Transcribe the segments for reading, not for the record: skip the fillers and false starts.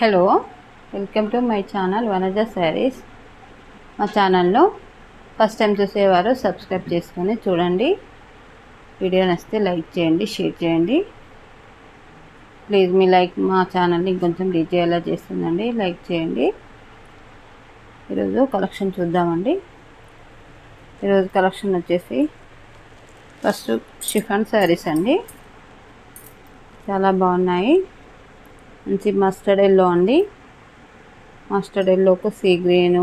Hello, welcome to my channel Vanaja saris. మా ఛానల్లో first time చూసేవారు సబ్స్క్రైబ్ చేసుకొని చూడండి. వీడియో నచ్చితే లైక్ చేయండి, షేర్ చేయండి. ప్లీజ్ మీ లైక్ మా ఛానల్ని ఇంకొంచెం రీచ్ అయ్యేలా చేస్తుందండి. లైక్ చేయండి. ఈరోజు కలెక్షన్ చూద్దామండి. ఈరోజు కలెక్షన్ వచ్చేసి ఫస్ట్ షిఫాన్ శారీస్ అండి. చాలా బాగున్నాయి. మంచి మస్టర్డ్ ఎల్లో అండి. మస్టర్డ్ ఎల్లోకి సీ గ్రీను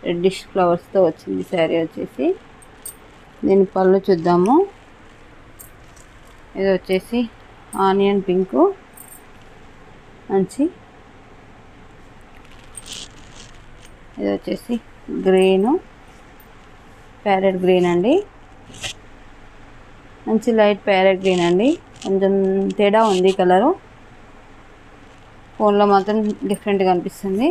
రెడ్డిష్ ఫ్లవర్స్తో వచ్చింది శారీ వచ్చేసి. దీని పళ్ళు చూద్దాము. ఇది వచ్చేసి ఆనియన్ పింకు, మంచి ఇది వచ్చేసి గ్రీను, ప్యారెట్ గ్రీన్ అండి. మంచి లైట్ ప్యారెట్ గ్రీన్ అండి. కొంచెం తేడా ఉంది కలరు. ఫోన్లో మాత్రం డిఫరెంట్గా అనిపిస్తుంది.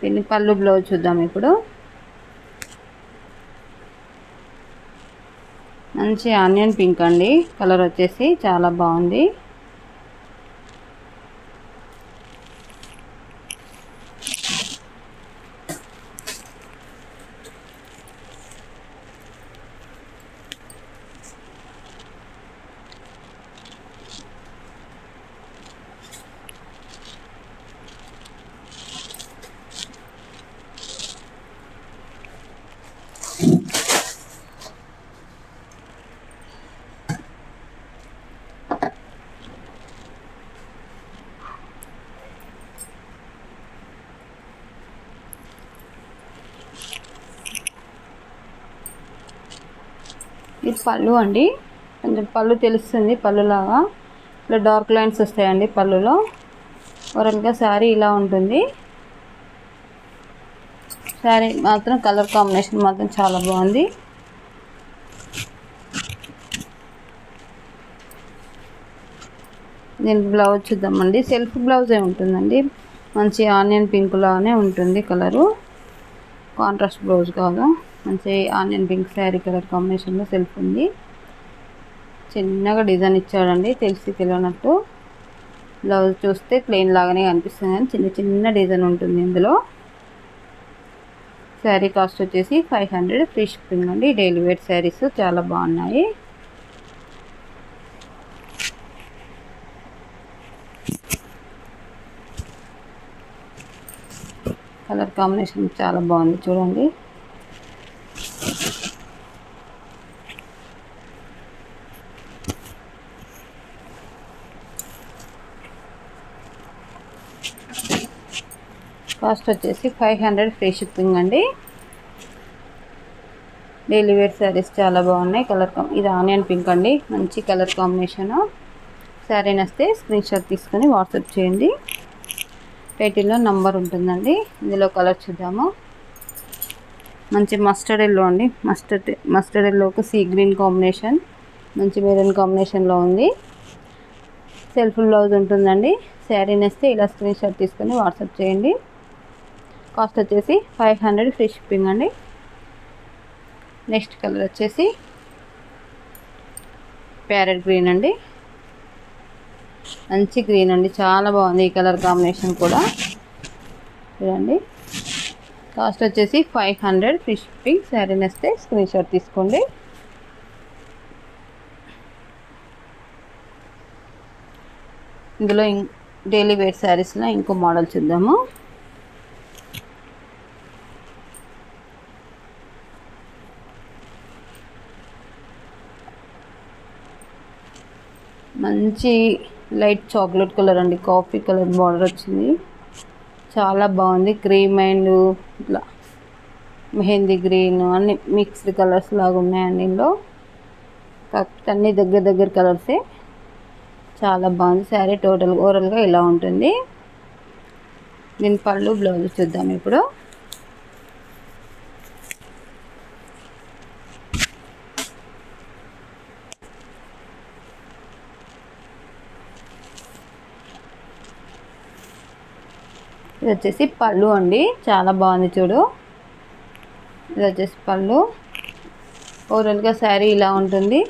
దీన్ని పళ్ళు బ్లౌజ్ చూద్దాం ఇప్పుడు. మంచి ఆనియన్ పింక్ అండి. కలర్ వచ్చేసి చాలా బాగుంది. ఇది పళ్ళు అండి. కొంచెం పళ్ళు తెలుస్తుంది. పళ్ళులాగా ఇలా డార్క్ లైన్స్ వస్తాయండి పళ్ళులో. ఓవరాల్గా శారీ ఇలా ఉంటుంది. శారీ మాత్రం కలర్ కాంబినేషన్ మాత్రం చాలా బాగుంది. దీనికి బ్లౌజ్ చూద్దామండి. సెల్ఫ్ బ్లౌజే ఉంటుందండి. మంచి ఆనియన్ పింక్ లాగానే ఉంటుంది కలరు. కాంట్రాస్ట్ బ్లౌజ్ కాదు. మంచి ఆనియన్ పింక్ శారీ కలర్ కాంబినేషన్లో సెల్ఫ్ ఉంది. చిన్నగా డిజైన్ ఇచ్చాడండి, తెలియనట్టు. బ్లౌజ్ చూస్తే ప్లెయిన్ లాగానే కనిపిస్తుంది కానీ చిన్న చిన్న డిజైన్ ఉంటుంది ఇందులో. శారీ కాస్ట్ వచ్చేసి 500 ఫ్రీ షిప్పింగ్ అండి. డైలీ వేర్ శారీస్ చాలా బాగున్నాయి. కలర్ కాంబినేషన్ చాలా బాగుంది చూడండి. కాస్ట్ వచ్చేసి 500 ఫ్రీ షిప్పింగ్ అండి. డైలీ వేర్ శారీస్ చాలా బాగున్నాయి. ఇది ఆనియన్ పింక్ అండి. మంచి కలర్ కాంబినేషను. శారీ నచ్చితే స్క్రీన్ షాట్ తీసుకొని వాట్సాప్ చేయండి. టైటిల్లో నంబర్ ఉంటుందండి. ఇందులో కలర్ చూద్దాము. మంచి మస్టర్డ్ ఎల్లో అండి. మస్టర్డ్ ఎల్లోకి సీ గ్రీన్ కాంబినేషన్, మంచి మెరూన్ కాంబినేషన్లో ఉంది. సెల్ఫ్ బ్లౌజ్ ఉంటుందండి. శారీ నచ్చితే ఇలా స్క్రీన్ షాట్ తీసుకొని వాట్సాప్ చేయండి. కాస్ట్ వచ్చేసి 500 ఫ్రీ షిప్పింగ్ అండి. నెక్స్ట్ కలర్ వచ్చేసి ప్యారెట్ గ్రీన్ అండి. మంచి గ్రీన్ అండి. చాలా బాగుంది ఈ కలర్ కాంబినేషన్ కూడా. చూడండి. కాస్ట్ వచ్చేసి 500 ఫ్రీ షిప్పింగ్. శారీ నచ్చితే స్క్రీన్ షాట్ తీసుకోండి. ఇందులో డైలీ వేర్ శారీస్లో ఇంకో మోడల్ చూద్దాము. మంచి లైట్ చాక్లెట్ కలర్ అండి. కాఫీ కలర్ బార్డర్ వచ్చింది. చాలా బాగుంది. క్రీమ్ అండ్ ఇట్లా మెహందీ గ్రీన్ అన్ని మిక్స్డ్ కలర్స్ లాగా ఉన్నాయండి ఇందులో. కాకపోతే అన్ని దగ్గర కలర్సే. చాలా బాగుంది శారీ. ఓవరాల్గా ఇలా ఉంటుంది. దీని పళ్ళు బ్లౌజ్ చూద్దాం ఇప్పుడు. ఇది వచ్చేసి పళ్ళు అండి. చాలా బాగుంది చూడు. ఇది వచ్చేసి పళ్ళు. ఓవరాల్గా శారీ ఇలా ఉంటుంది.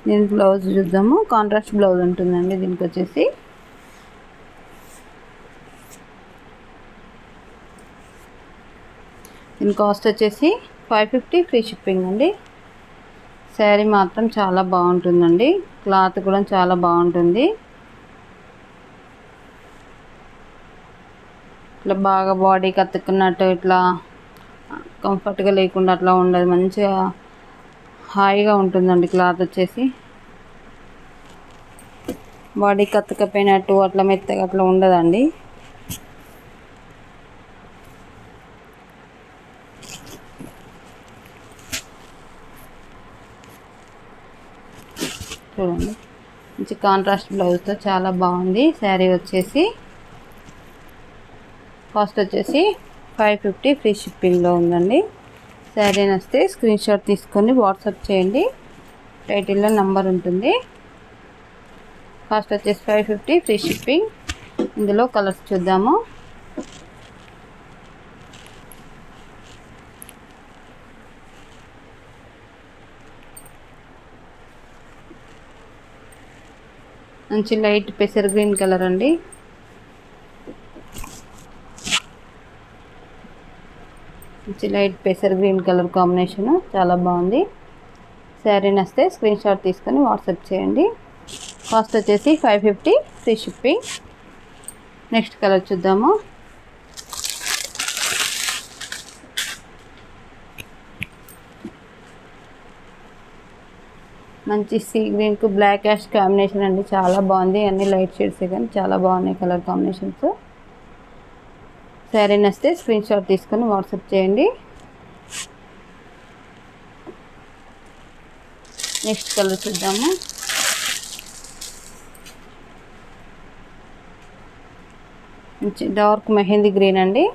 దీని బ్లౌజ్ చూద్దాము. కాంట్రాస్ట్ బ్లౌజ్ ఉంటుందండి దీనికి వచ్చేసి. దీని కాస్ట్ వచ్చేసి 550 ఫ్రీ షిప్పింగ్ అండి. శారీ మాత్రం చాలా బాగుంటుందండి. క్లాత్ కూడా చాలా బాగుంటుంది. ఇట్లా బాగా బాడీకి అతుక్కున్నట్టు ఇట్లా కంఫర్ట్గా లేకుండా అట్లా ఉండదు. మంచిగా హాయిగా ఉంటుందండి క్లాత్ వచ్చేసి. బాడీకి అతుక్కపోయినట్టు అట్లా మెత్తగా అట్లా ఉండదండి. చూడండి, మంచి కాంట్రాస్ట్ బ్లౌజ్తో చాలా బాగుంది. శారీ వచ్చేసి కాస్ట్ వచ్చేసి 550 ఫ్రీ షిప్పింగ్లో ఉందండి. శారీ నచ్చితే స్క్రీన్ షాట్ తీసుకొని వాట్సాప్ చేయండి. టైటిల్లో నంబర్ ఉంటుంది. కాస్ట్ వచ్చేసి 550 ఫ్రీ షిప్పింగ్. ఇందులో కలర్స్ చూద్దాము. మంచి లైట్ పెసర్ గ్రీన్ కలర్ అండి. మంచి లైట్ పెసర్ గ్రీన్ కలర్ కాంబినేషన్ చాలా బాగుంది. శారీ నచ్చితే స్క్రీన్ షాట్ తీసుకొని వాట్సాప్ చేయండి. కాస్ట్ వచ్చేసి 550 ఫ్రీ షిప్పింగ్. నెక్స్ట్ కలర్ చూద్దాము. మంచి సీ గ్రీన్కు బ్లాక్ యాష్ కాంబినేషన్ అండి. చాలా బాగుంది. అన్ని లైట్ షేడ్సే కానీ చాలా బాగున్నాయి కలర్ కాంబినేషన్స్. శారీ నచ్చితే స్క్రీన్ షాట్ తీసుకొని వాట్సాప్ చేయండి. నెక్స్ట్ కలర్ చూద్దాము. మంచి డార్క్ మెహందీ గ్రీన్ అండి.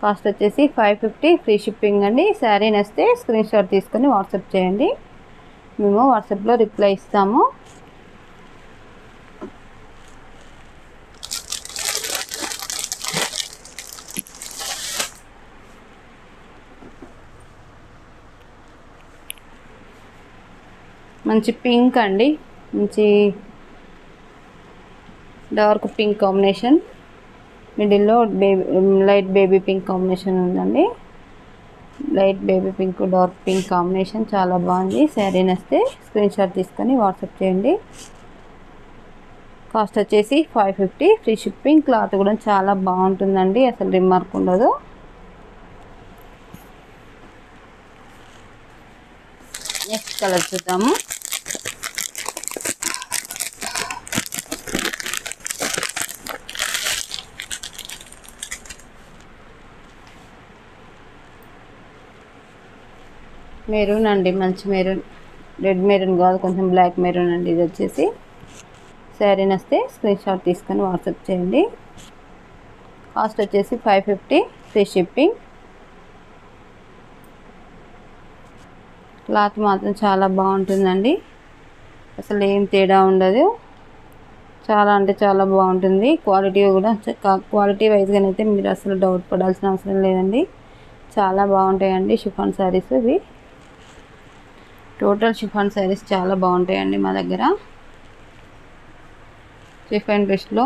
కాస్ట్ వచ్చేసి 550 ఫ్రీ షిప్పింగ్ అండి. శారీ నచ్చితే స్క్రీన్ షాట్ తీసుకొని వాట్సాప్ చేయండి. మేము వాట్సాప్లో రిప్లై ఇస్తాము. మంచి పింక్ అండి. మంచి డార్క్ పింక్ కాంబినేషన్, మిడిల్లో లైట్ బేబీ పింక్ కాంబినేషన్ ఉందండి. Light baby pink dark pink combination చాలా బాగుంది. శారీ నచ్చితే స్క్రీన్ షాట్ తీసుకొని వాట్సాప్ చేయండి. కాస్ట్ వచ్చేసి 550 ఫ్రీ షిప్పింగ్. క్లాత్ కూడా చాలా బాగుంటుందండి. అసలు రిమార్క్ ఉండదు. నెక్స్ట్ కలర్ చూద్దాము. మెరూన్ అండి. మంచి మెరూన్, రెడ్ మెరూన్ కాదు, కొంచెం బ్లాక్ మెరూన్ అండి ఇది వచ్చేసి. శారీ నచ్చితే స్క్రీన్ షాట్ తీసుకొని వాట్సాప్ చేయండి. కాస్ట్ వచ్చేసి 550 ఫ్రీ షిప్పింగ్. క్లాత్ మాత్రం చాలా బాగుంటుందండి. అసలు ఏం తేడా ఉండదు. చాలా అంటే చాలా బాగుంటుంది. క్వాలిటీ కూడా క్వాలిటీ వైజ్గానైతే మీరు అసలు డౌట్ పడాల్సిన అవసరం లేదండి. చాలా బాగుంటాయండి షిఫాన్ శారీస్ ఇవి. టోటల్ షిఫాన్ శారీస్ చాలా బాగుంటాయండి మా దగ్గర. చీప్ అండ్ బెస్ట్లో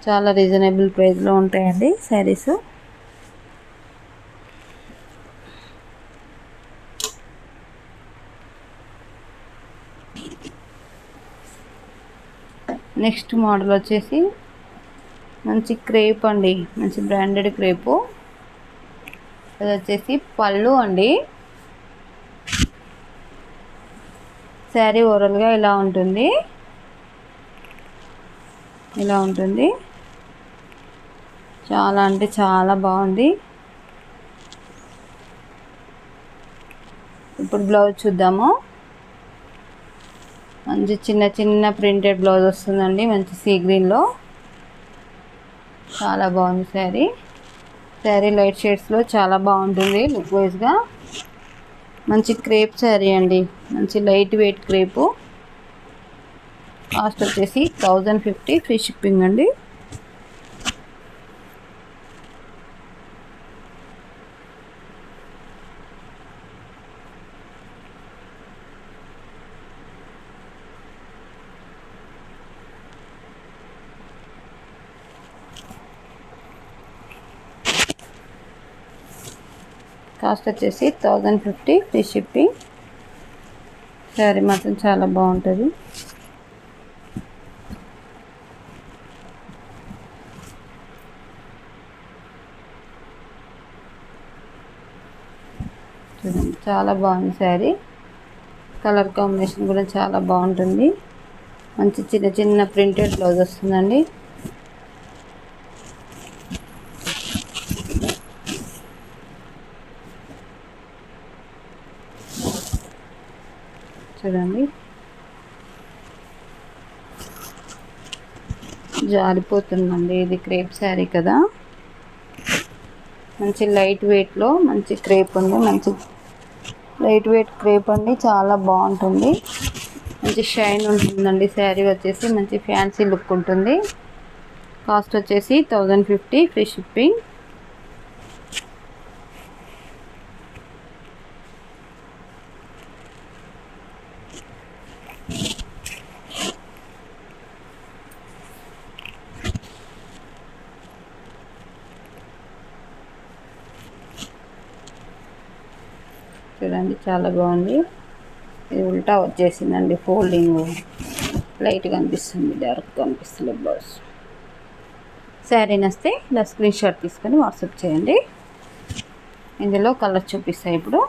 చాలా రీజనబుల్ ప్రైస్లో ఉంటాయండి శారీస్. నెక్స్ట్ మోడల్ వచ్చేసి మంచి క్రేప్ అండి. మంచి బ్రాండెడ్ క్రేపు. అది వచ్చేసి పళ్ళు అండి. శారీ ఓవరాల్గా ఇలా ఉంటుంది. ఇలా ఉంటుంది. చాలా అంటే చాలా బాగుంది. ఇప్పుడు బ్లౌజ్ చూద్దాము. మంచి చిన్న చిన్న ప్రింటెడ్ బ్లౌజ్ వస్తుందండి. మంచి సీ గ్రీన్లో చాలా బాగుంది శారీ. శారీ లైట్ షేడ్స్లో చాలా బాగుంటుంది లుక్ వైజ్గా. మంచి క్రేప్ శారీ అండి, మంచి లైట్ వెయిట్ క్రేపు. కాస్ట్ వచ్చేసి 1050, ఫ్రీ షిప్పింగ్ అండి. కాస్ట్ వచ్చేసి 1050, ఫ్రీ షిప్పింగ్. శారీ మాత్రం చాలా బాగుంటుంది. చూడండి చాలా బాగుంది శారీ. కలర్ కాంబినేషన్ కూడా చాలా బాగుంటుంది. మంచి చిన్న చిన్న ప్రింటెడ్ బ్లౌజ్ వస్తుందండి. చూడండి జారిపోతుందండి. ఇది క్రేప్ శారీ కదా, మంచి లైట్ వెయిట్లో మంచి క్రేప్ ఉంది. మంచి లైట్ వెయిట్ క్రేప్ అండి, చాలా బాగుంటుంది. మంచి షైన్ ఉంటుందండి. శారీ వచ్చేసి మంచి ఫ్యాన్సీ లుక్ ఉంటుంది. కాస్ట్ వచ్చేసి 1050, ఫ్రీ షిప్పింగ్. చూడండి చాలా బాగుంది. ఇది ఉల్టా వచ్చేసిందండి, ఫోల్డింగ్ లైట్గా అనిపిస్తుంది, డార్క్ కనిపిస్తుంది బ్లౌజ్. శారీ నస్తే ఇలా స్క్రీన్ షాట్ తీసుకొని వాట్సాప్ చేయండి. ఇందులో కలర్ చూపిస్తాయి ఇప్పుడు.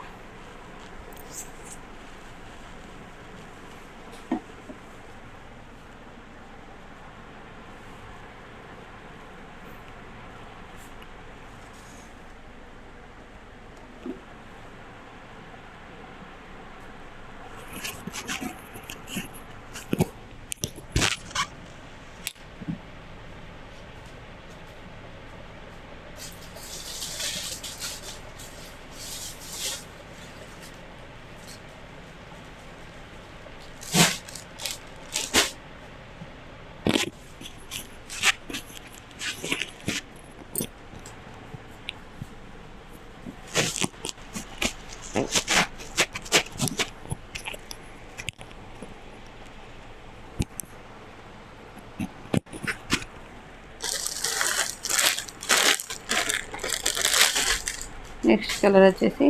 నెక్స్ట్ కలర్ వచ్చేసి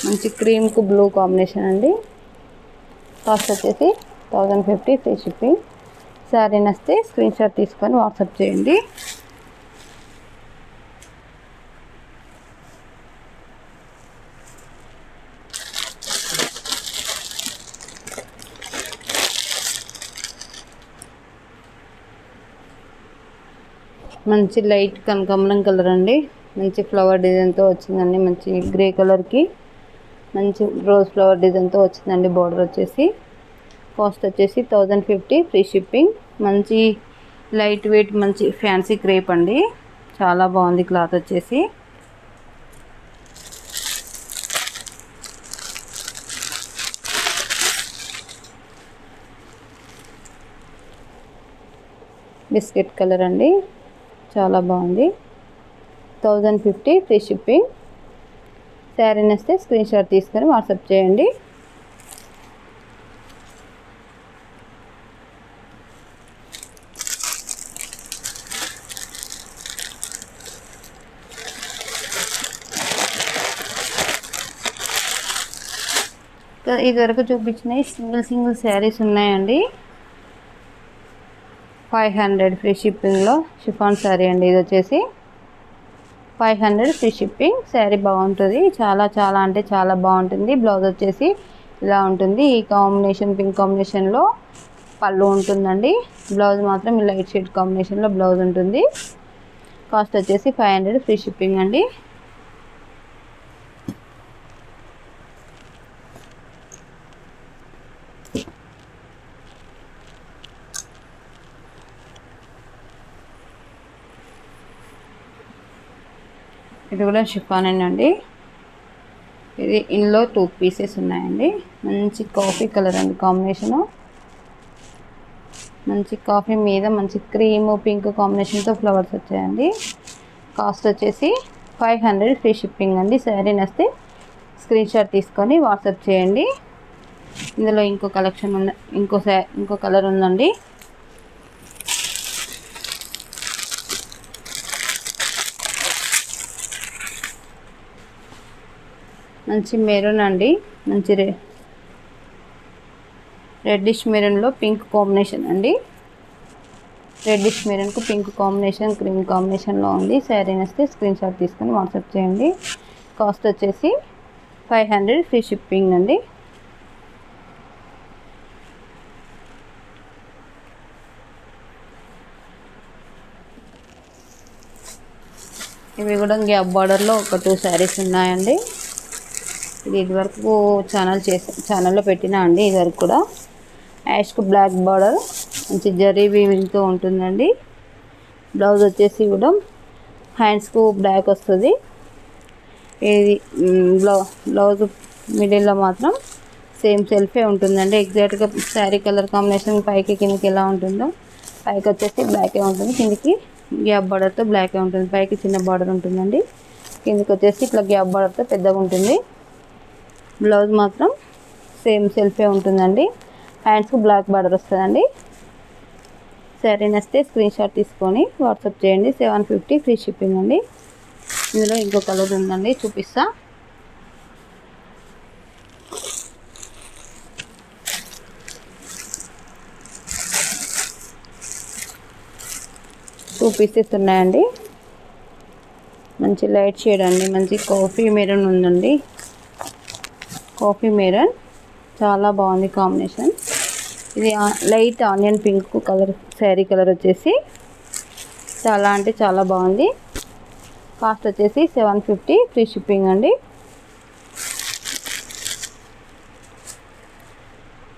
మంచి క్రీమ్కు బ్లూ కాంబినేషన్ అండి. కాస్ట్ వచ్చేసి 1050, ఫ్రీ షిప్పింగ్. శారీ నస్తే స్క్రీన్ షాట్ తీసుకొని వాట్సాప్ చేయండి. మంచి లైట్ కనకాంబరం కలర్ అండి, మంచి ఫ్లవర్ డిజైన్తో వచ్చిందండి. మంచి గ్రే కలర్కి మంచి రోజ్ ఫ్లవర్ డిజైన్తో వచ్చిందండి. బార్డర్ వచ్చేసి కాస్ట్ వచ్చేసి 1050, ఫ్రీ షిప్పింగ్. మంచి లైట్ వెయిట్ మంచి ఫ్యాన్సీ క్రేప్ అండి, చాలా బాగుంది క్లాత్ వచ్చేసి. బిస్కెట్ కలర్ అండి, చాలా బాగుంది. 1050, ఫ్రీ షిప్పింగ్. శారీ నస్తే స్క్రీన్ షాట్ తీసుకొని వాట్సాప్ చేయండి. ఇదివరకు చూపించినవి సింగిల్ శారీస్ ఉన్నాయండి. 500, ఫ్రీ షిప్పింగ్లో షిఫాన్ శారీ అండి. ఇది వచ్చేసి 500, ఫ్రీ షిప్పింగ్. శారీ బాగుంటుంది, చాలా చాలా అంటే చాలా బాగుంటుంది. బ్లౌజ్ వచ్చేసి ఇలా ఉంటుంది. ఈ కాంబినేషన్ పింక్ కాంబినేషన్లో పళ్ళు ఉంటుందండి. బ్లౌజ్ మాత్రం ఈ లైట్ షేడ్ కాంబినేషన్లో బ్లౌజ్ ఉంటుంది. కాస్ట్ వచ్చేసి 500, ఫ్రీ షిప్పింగ్ అండి. ఇది కూడా షిఫాన్ అండి. ఇది ఇందులో 2 పీసెస్ ఉన్నాయండి. మంచి కాఫీ కలర్ అండి కాంబినేషను. మంచి కాఫీ మీద మంచి క్రీమ్ పింక్ కాంబినేషన్తో ఫ్లవర్స్ వచ్చాయండి. కాస్ట్ వచ్చేసి 500 ఫ్రీ షిప్పింగ్ అండి. శారీ నస్తే స్క్రీన్ షాట్ తీసుకొని వాట్సాప్ చేయండి. ఇందులో ఇంకో కలెక్షన్ ఉన్న ఇంకో కలర్ ఉందండి. మంచి మెరూన్ అండి. మంచి రెడ్డిష్ మెరూన్లో పింక్ కాంబినేషన్ అండి. రెడ్డిష్ మెరూన్కు పింక్ కాంబినేషన్ క్రీమ్ కాంబినేషన్లో ఉంది. శారీ నస్తే స్క్రీన్ షాట్ తీసుకొని వాట్సాప్ చేయండి. కాస్ట్ వచ్చేసి 500 ఫ్రీ షిప్పింగ్ అండి. ఇవి కూడా గ్యాప్ బార్డర్లో ఒక 2 శారీస్ ఉన్నాయండి. ఇది ఇదివరకు ఛానల్లో పెట్టినా అండి. ఇదివరకు కూడా యాష్కు బ్లాక్ బార్డర్ మంచి జరీ వీవింగ్తో ఉంటుందండి. బ్లౌజ్ వచ్చేసి కూడా హ్యాండ్స్కు బ్లాక్ వస్తుంది. ఇది బ్లౌజ్ మిడిల్లో మాత్రం సేమ్ సెల్ఫే ఉంటుందండి. ఎగ్జాక్ట్గా శారీ కలర్ కాంబినేషన్ పైకి కిందకి ఎలా ఉంటుందో పైకి వచ్చేసి బ్లాకే ఉంటుంది, కిందికి గ్యాప్ బార్డర్తో బ్లాకే ఉంటుంది. పైకి చిన్న బార్డర్ ఉంటుందండి, కిందికి వచ్చేసి ఇట్లా గ్యాప్ బార్డర్తో పెద్దగా ఉంటుంది. బ్లౌజ్ మాత్రం సేమ్ సెల్ఫే ఉంటుందండి. హ్యాండ్స్కి బ్లాక్ బార్డర్ వస్తుందండి. శారీ నస్తే స్క్రీన్ షాట్ తీసుకొని వాట్సాప్ చేయండి. 750 ఫ్రీ షిప్పింగ్ అండి. ఇందులో ఇంకో కలర్ ఉందండి, చూపిస్తా. టూ పీసెస్ ఉన్నాయండి. మంచి లైట్ షేడ్ అండి. మంచి కాఫీ మెరూన్ ఉందండి. కాఫీ మెరూన్ చాలా బాగుంది కాంబినేషన్. ఇది light onion pink colour sari colour వచ్చేసి చాలా అంటే చాలా బాగుంది. కాస్ట్ వచ్చేసి 750 ఫ్రీ షిప్పింగ్ అండి.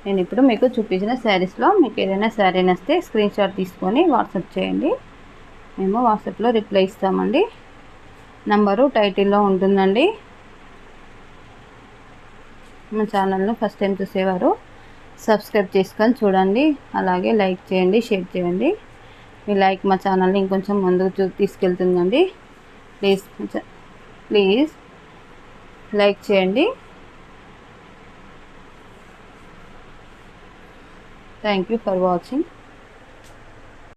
నేను ఇప్పుడు మీకు చూపించిన శారీస్లో మీకు ఏదైనా శారీ నస్తే స్క్రీన్ షాట్ తీసుకొని వాట్సాప్ చేయండి. మేము వాట్సాప్లో రిప్లై ఇస్తామండి. నంబరు టైటిల్లో ఉంటుందండి. మా ఛానల్ను ఫస్ట్ టైం చూసేవారు సబ్స్క్రైబ్ చేసుకొని చూడండి. అలాగే లైక్ చేయండి, షేర్ చేయండి. మీ లైక్ మా ఛానల్ని ఇంకొంచెం ముందుకు తీసుకెళ్తుందండి. ప్లీజ్ లైక్ చేయండి. Thank you for watching.